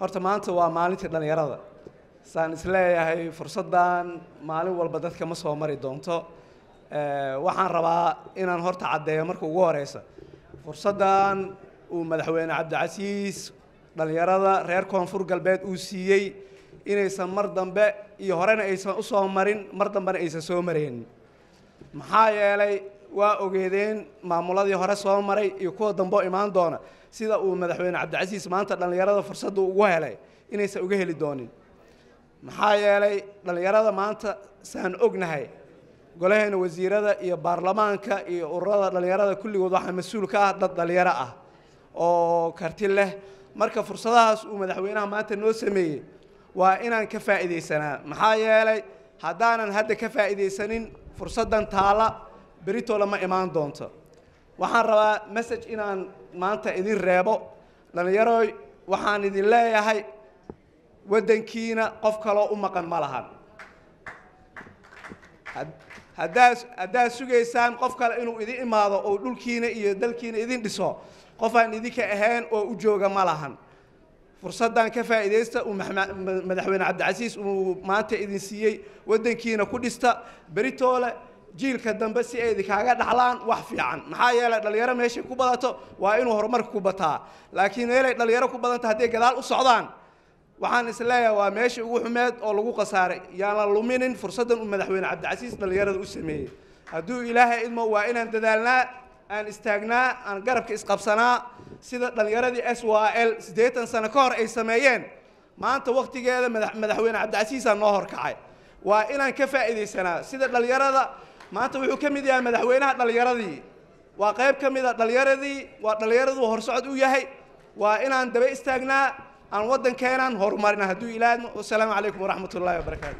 horta maanta waa maalintii dhalinyarada saan isleeyahay fursadan maalin walba dadka ma soo mari doonto waxaan rabaa inaan horta cadeeyo marka ugu horeysa fursadan uu madaxweyne Cabdicasiis dhalinyarada reer Koonfur Galbeed uu siiyay inaysan mar dambe iyo horena aysan u soo marin mar dambena aysan soo mareen maxaa yeelay waa ogeedeen maamuladii hore soo maray iyo kuwa dambe imaan doona sida uu madaxweyne Cabdicasiis maanta dhalinyarada fursad ugu helay inaysan uga heli doonin maxaa yeelay dhalinyarada maanta saan ognahay golaheena wasiirada iyo baarlamaanka iyo ururada dhalinyarada kulligood waxa mas'uul ka ah dad dhalinyaro ah oo karti leh marka fursadahaas uu madaxweynaha maanta noo sameeyay waa inaan ka faa'iideysanaa maxaa yeelay haddaanan hadda ka faa'iideysanin fursadan taala berito lama imaan doonto waxaan rabaa message inaan maanta idin reebo dhalinyarooy waxaan idin leeyahay wadankiina qof kale u maqan ma lahan haddaad sugaysaan qof kale inuu idin imaado oo dhulkiina iyo dalkiina idin dhiso qof aan idinka ahayn oo u jooga ma lahan fursadan ka faa'iideysta uu madaxweyne Cabdicasiis uu maanta idin siiyay wadankiina ku dhista beritoole jiilka dambe si ay idinkaga dhaxlaan wax fiican maxaa yeelay dhalinyaro meesha ku badato waa inuu horumar ku bataa laakiin meelay dhalinyaro ku badanta hadii gadaal u socdaan waxaan isleeyahay waa meesha ugu xumeed oo lagu qasaaray yaan la luminin fursadan uu madaxweyne Cabdicasiis dhalinyarada u sameeyay hadduu ilaahay idmo waa inaan dadaalnaa aan istaagnaa aan garabka isqabsanaa sida dhalinyaradii SYL 80 sano ka hor ay sameeyeen maanta waqtigeeda madaxweyne Cabdicasiis aan noo horkacay waa inaan ka faa'iideysanaa sida dhalinyarada maanta wuxuu ka mid yahay madaxweynaha dhalinyaradii waa qayb ka mid ah dhalinyaradii waa dhalinyaradu horsocod u yahay waa inaan daba istaagnaa aan wadankeena horumarina hadduu ilaahay. Wassalaamu calaykum waraxmatullaahi wabarakaatuh.